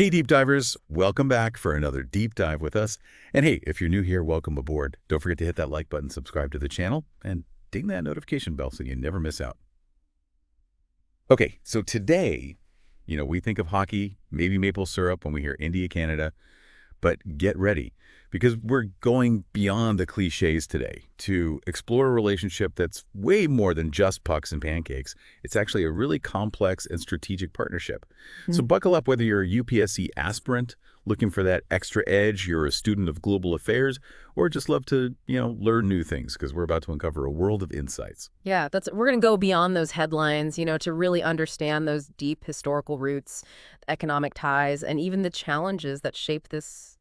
Hey, deep divers, welcome back for another deep dive with us. And hey, if you're new here, welcome aboard. Don't forget to hit that like button, subscribe to the channel, and ding that notification bell so you never miss out. Okay, so today, we think of hockey, maybe maple syrup when we hear India, Canada, but get ready because we're going beyond the cliches today to explore a relationship that's way more than just pucks and pancakes. It's actually a really complex and strategic partnership. So buckle up whether you're a UPSC aspirant looking for that extra edge, you're a student of global affairs, or just love to, learn new things because we're about to uncover a world of insights. Yeah, we're going to go beyond those headlines, to really understand those deep historical roots, economic ties, and even the challenges that shape this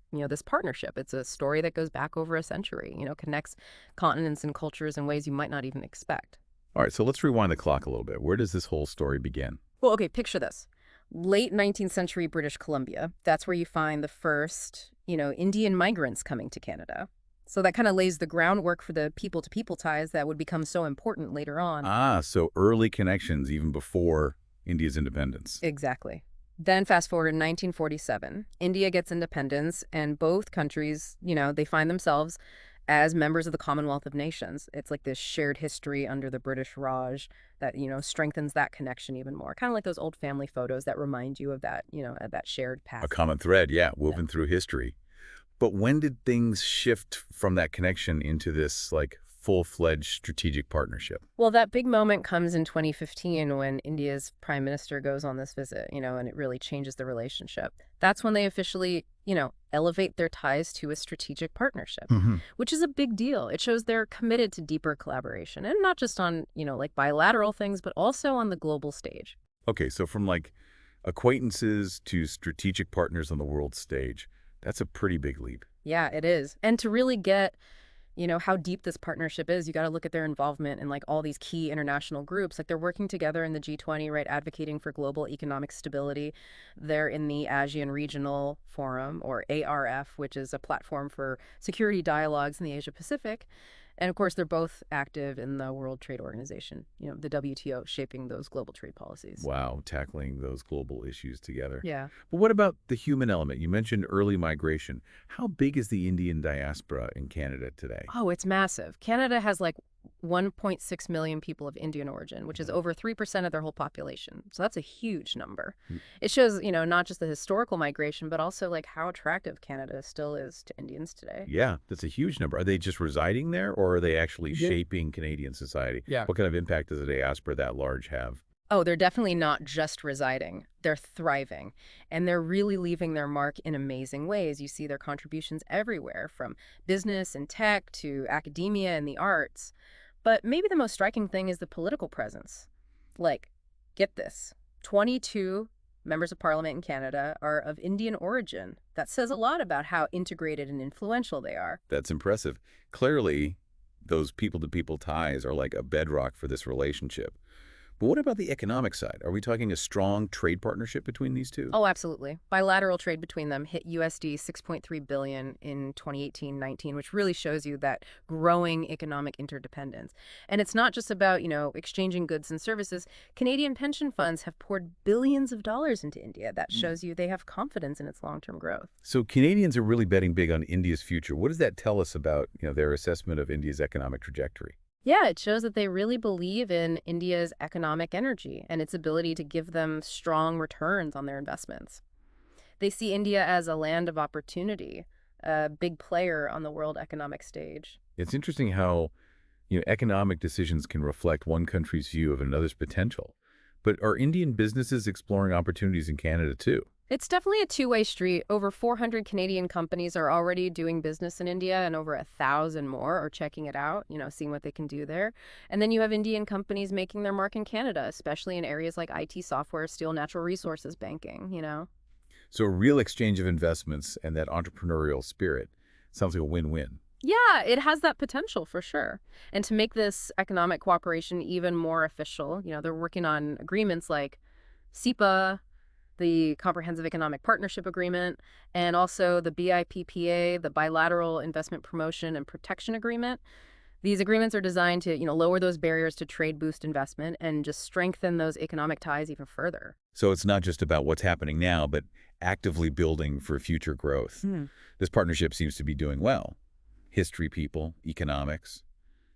partnership. It's a story that goes back over a century, connects continents and cultures in ways you might not even expect. All right, so let's rewind the clock a little bit. Where does this whole story begin? Well, okay, picture this. Late 19th century British Columbia. That's where you find the first, Indian migrants coming to Canada. So that kind of lays the groundwork for the people-to-people ties that would become so important later on. Ah, so early connections even before India's independence. Exactly. Then fast forward to 1947, India gets independence, and both countries, they find themselves as members of the Commonwealth of Nations. It's like this shared history under the British Raj that, strengthens that connection even more. Kind of like those old family photos that remind you of that, of that shared past. A common thread, yeah, woven through history. But when did things shift from that connection into this, full-fledged strategic partnership? Well, that big moment comes in 2015 when India's prime minister goes on this visit, and it really changes the relationship. That's when they officially, elevate their ties to a strategic partnership, which is a big deal. It shows they're committed to deeper collaboration, and not just on, bilateral things, but also on the global stage. Okay, so from, acquaintances to strategic partners on the world stage, that's a pretty big leap. Yeah, it is. And to really get how deep this partnership is, you got to look at their involvement in all these key international groups. They're working together in the G20, right, advocating for global economic stability. They're in the ASEAN Regional Forum, or ARF, which is a platform for security dialogues in the Asia-Pacific. And of course, they're both active in the World Trade Organization, the WTO, shaping those global trade policies. Wow, tackling those global issues together. Yeah. But what about the human element? You mentioned early migration. How big is the Indian diaspora in Canada today? Oh, it's massive. Canada has 1.6 million people of Indian origin, which is over 3% of their whole population. So that's a huge number. It shows, not just the historical migration, but also how attractive Canada still is to Indians today. Yeah, that's a huge number. Are they just residing there, or are they actually shaping Canadian society? Yeah. What kind of impact does a diaspora that large have? Oh, they're definitely not just residing. They're thriving. And they're really leaving their mark in amazing ways. You see their contributions everywhere, from business and tech to academia and the arts. But maybe the most striking thing is the political presence. Get this, 22 members of parliament in Canada are of Indian origin. That says a lot about how integrated and influential they are. That's impressive. Clearly, those people-to-people ties are like a bedrock for this relationship. But what about the economic side? Are we talking a strong trade partnership between these two? Oh, absolutely. Bilateral trade between them hit USD 6.3 billion in 2018-19, which really shows you that growing economic interdependence. And it's not just about, exchanging goods and services. Canadian pension funds have poured billions of dollars into India. That shows you they have confidence in its long-term growth. So Canadians are really betting big on India's future. What does that tell us about, their assessment of India's economic trajectory? Yeah, it shows that they really believe in India's economic energy and its ability to give them strong returns on their investments. They see India as a land of opportunity, a big player on the world economic stage. It's interesting how, economic decisions can reflect one country's view of another's potential. But are Indian businesses exploring opportunities in Canada too? It's definitely a two-way street. Over 400 Canadian companies are already doing business in India, and over 1,000 more are checking it out, seeing what they can do there. And then you have Indian companies making their mark in Canada, especially in areas like IT software, steel, natural resources, banking. So a real exchange of investments and that entrepreneurial spirit sounds like a win-win. Yeah, it has that potential for sure. And to make this economic cooperation even more official, they're working on agreements like CEPA, the Comprehensive Economic Partnership Agreement, and also the BIPPA, the Bilateral Investment Promotion and Protection Agreement. These agreements are designed to, lower those barriers to trade, boost investment, and just strengthen those economic ties even further. So it's not just about what's happening now, but actively building for future growth. This partnership seems to be doing well. History people, economics.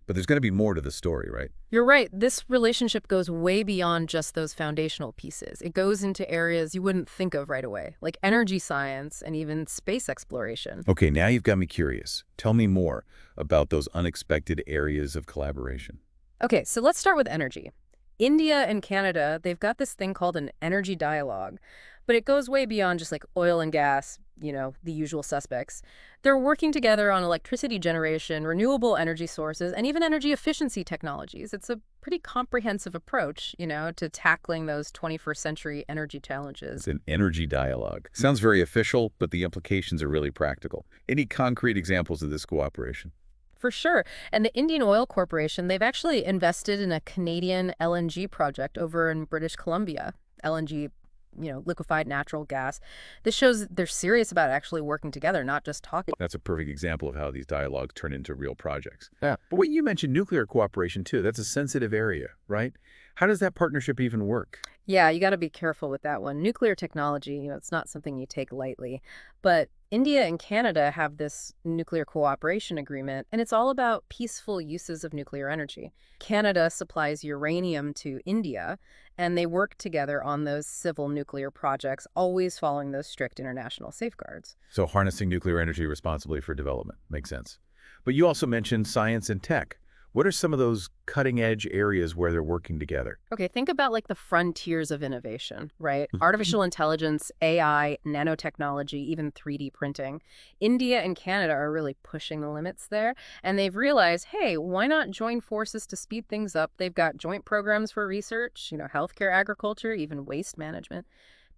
But there's going to be more to the story, right? You're right. This relationship goes way beyond just those foundational pieces. It goes into areas you wouldn't think of right away, like energy science and even space exploration. Okay, now you've got me curious. Tell me more about those unexpected areas of collaboration. Okay, so let's start with energy. India and Canada, they've got this thing called an energy dialogue, but it goes way beyond just like oil and gas, the usual suspects. They're working together on electricity generation, renewable energy sources, and even energy efficiency technologies. It's a pretty comprehensive approach, to tackling those 21st century energy challenges. It's an energy dialogue. Sounds very official, but the implications are really practical. Any concrete examples of this cooperation? For sure. And the Indian Oil Corporation, they've actually invested in a Canadian LNG project over in British Columbia. LNG, liquefied natural gas. This shows they're serious about actually working together, not just talking. That's a perfect example of how these dialogues turn into real projects. Yeah. But what you mentioned, nuclear cooperation, too. That's a sensitive area, right? How does that partnership even work? Yeah, you got to be careful with that one. Nuclear technology, it's not something you take lightly. But India and Canada have this nuclear cooperation agreement, and it's all about peaceful uses of nuclear energy. Canada supplies uranium to India, and they work together on those civil nuclear projects, always following those strict international safeguards. So harnessing nuclear energy responsibly for development. Makes sense. But you also mentioned science and tech. What are some of those cutting-edge areas where they're working together? Okay, think about like the frontiers of innovation, right? Artificial intelligence, AI, nanotechnology, even 3D printing. India and Canada are really pushing the limits there, and they've realized, hey, why not join forces to speed things up? They've got joint programs for research, healthcare, agriculture, even waste management,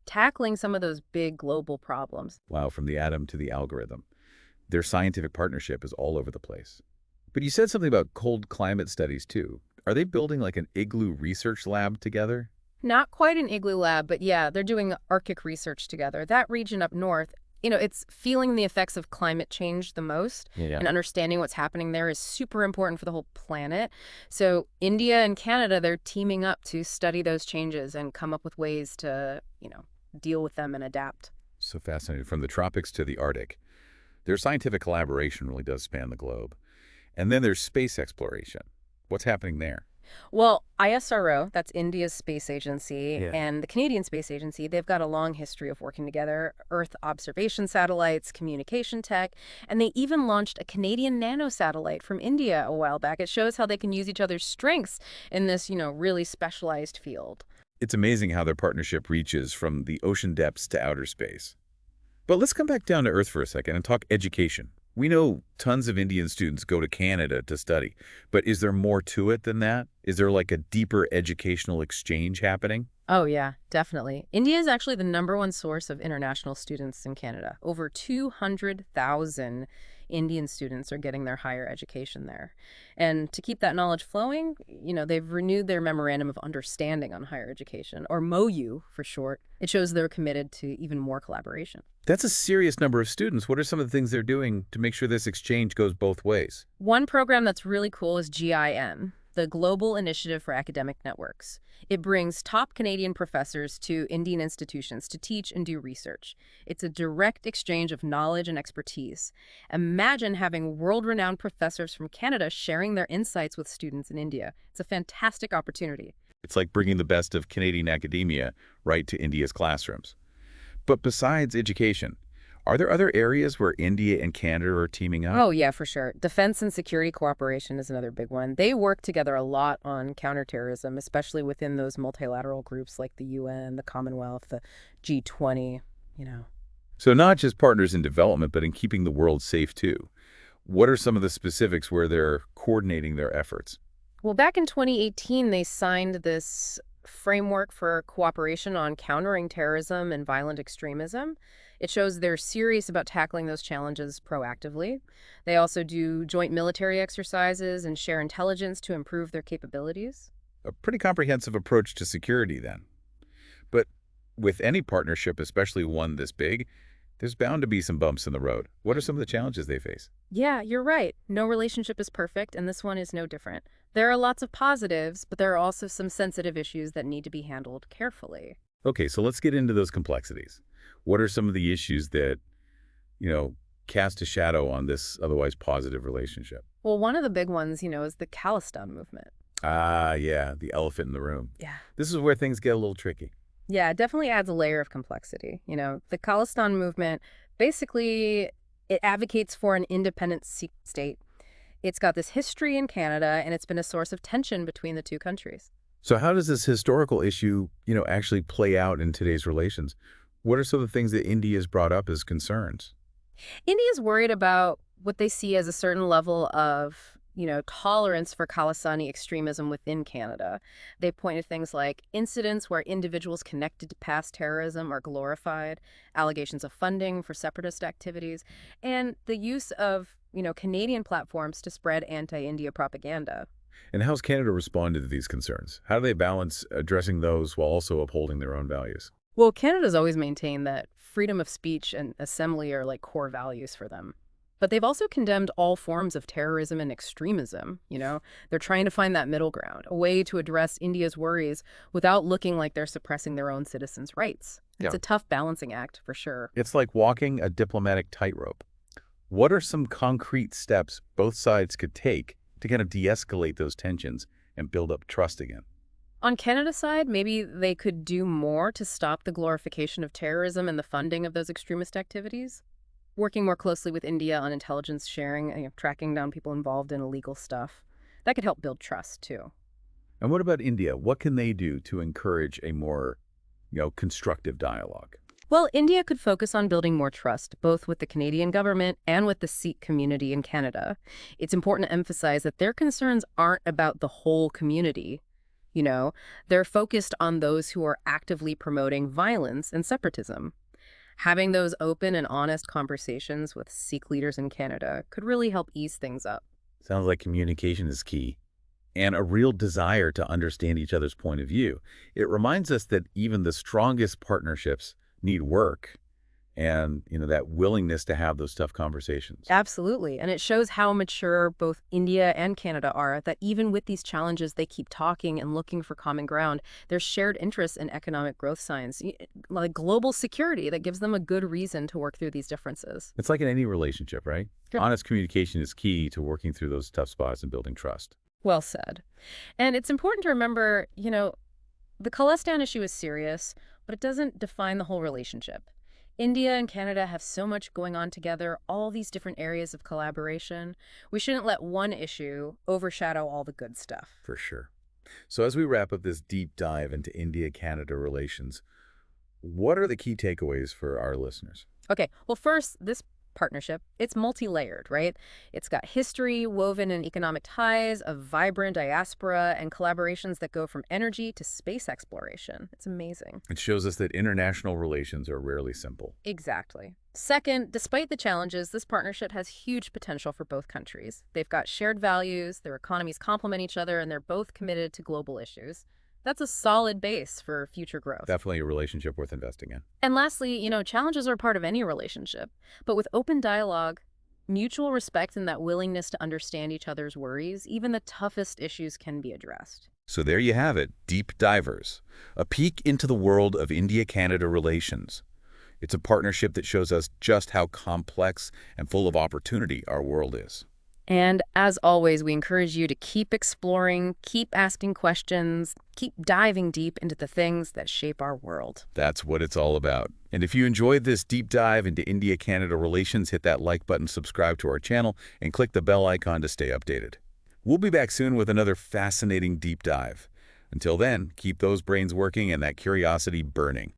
tackling some of those big global problems. Wow, from the atom to the algorithm. Their scientific partnership is all over the place. But you said something about cold climate studies, too. Are they building like an igloo research lab together? Not quite an igloo lab, but yeah, they're doing Arctic research together. That region up north, it's feeling the effects of climate change the most, and understanding what's happening there is super important for the whole planet. So India and Canada, they're teaming up to study those changes and come up with ways to, deal with them and adapt. So fascinating. From the tropics to the Arctic. Their scientific collaboration really does span the globe. And then there's space exploration. What's happening there? Well, ISRO, that's India's space agency, and the Canadian Space Agency, they've got a long history of working together, Earth observation satellites, communication tech, and they even launched a Canadian nanosatellite from India a while back. It shows how they can use each other's strengths in this, really specialized field. It's amazing how their partnership reaches from the ocean depths to outer space. But let's come back down to Earth for a second and talk education. We know tons of Indian students go to Canada to study, but is there more to it than that? Is there like a deeper educational exchange happening? Oh, yeah, definitely. India is actually the #1 source of international students in Canada. Over 200,000 Indian students are getting their higher education there. And to keep that knowledge flowing, they've renewed their Memorandum of Understanding on Higher Education, or MOU for short. It shows they're committed to even more collaboration. That's a serious number of students. What are some of the things they're doing to make sure this exchange goes both ways? One program that's really cool is GIN, the Global Initiative for Academic Networks. It brings top Canadian professors to Indian institutions to teach and do research. It's a direct exchange of knowledge and expertise. Imagine having world-renowned professors from Canada sharing their insights with students in India. It's a fantastic opportunity. It's like bringing the best of Canadian academia right to India's classrooms. But besides education, are there other areas where India and Canada are teaming up? Oh, yeah, for sure. Defense and security cooperation is another big one. They work together a lot on counterterrorism, especially within those multilateral groups like the UN, the Commonwealth, the G20, So not just partners in development, but in keeping the world safe, too. What are some of the specifics where they're coordinating their efforts? Well, back in 2018, they signed this framework for cooperation on countering terrorism and violent extremism. It shows they're serious about tackling those challenges proactively. They also do joint military exercises and share intelligence to improve their capabilities. A pretty comprehensive approach to security, then. But with any partnership, especially one this big, there's bound to be some bumps in the road. What are some of the challenges they face? Yeah, you're right. No relationship is perfect, and this one is no different. There are lots of positives, but there are also some sensitive issues that need to be handled carefully. Okay, so let's get into those complexities. What are some of the issues that, you know, cast a shadow on this otherwise positive relationship? Well, one of the big ones, is the Khalistan movement. Ah, yeah, the elephant in the room. Yeah. This is where things get a little tricky. Yeah, it definitely adds a layer of complexity. The Khalistan movement, basically, it advocates for an independent state. It's got this history in Canada, and it's been a source of tension between the two countries. So how does this historical issue, actually play out in today's relations? What are some of the things that India has brought up as concerns? India's worried about what they see as a certain level of, tolerance for Khalistani extremism within Canada. They point to things like incidents where individuals connected to past terrorism are glorified, allegations of funding for separatist activities, and the use of, Canadian platforms to spread anti-India propaganda. And how's Canada responded to these concerns? How do they balance addressing those while also upholding their own values? Well, Canada's always maintained that freedom of speech and assembly are like core values for them. But they've also condemned all forms of terrorism and extremism. They're trying to find that middle ground, a way to address India's worries without looking like they're suppressing their own citizens' rights. It's a tough balancing act, for sure. It's like walking a diplomatic tightrope. What are some concrete steps both sides could take to kind of de-escalate those tensions and build up trust again? On Canada's side, maybe they could do more to stop the glorification of terrorism and the funding of those extremist activities. Working more closely with India on intelligence sharing, tracking down people involved in illegal stuff. That could help build trust, too. And what about India? What can they do to encourage a more, constructive dialogue? Well, India could focus on building more trust, both with the Canadian government and with the Sikh community in Canada. It's important to emphasize that their concerns aren't about the whole community. They're focused on those who are actively promoting violence and separatism. Having those open and honest conversations with Sikh leaders in Canada could really help ease things up. Sounds like communication is key and a real desire to understand each other's point of view. It reminds us that even the strongest partnerships need work and, that willingness to have those tough conversations. Absolutely. And it shows how mature both India and Canada are, that even with these challenges, they keep talking and looking for common ground. There's shared interests in economic growth science, like global security, that gives them a good reason to work through these differences. It's like in any relationship, right? Sure. Honest communication is key to working through those tough spots and building trust. Well said. And it's important to remember, the Khalistan issue is serious, but it doesn't define the whole relationship. India and Canada have so much going on together, all these different areas of collaboration. We shouldn't let one issue overshadow all the good stuff. For sure. So as we wrap up this deep dive into India-Canada relations, what are the key takeaways for our listeners? Okay, well, first, this partnership, it's multi-layered, right? It's got history woven in economic ties, a vibrant diaspora, and collaborations that go from energy to space exploration. It's amazing. It shows us that international relations are rarely simple. Exactly. Second, despite the challenges, this partnership has huge potential for both countries. They've got shared values, their economies complement each other, and they're both committed to global issues. That's a solid base for future growth. Definitely a relationship worth investing in. And lastly, challenges are part of any relationship. But with open dialogue, mutual respect, and that willingness to understand each other's worries, even the toughest issues can be addressed. So there you have it, Deep Divers, a peek into the world of India-Canada relations. It's a partnership that shows us just how complex and full of opportunity our world is. And as always, we encourage you to keep exploring, keep asking questions, keep diving deep into the things that shape our world. That's what it's all about. And if you enjoyed this deep dive into India-Canada relations, hit that like button, subscribe to our channel, and click the bell icon to stay updated. We'll be back soon with another fascinating deep dive. Until then, keep those brains working and that curiosity burning.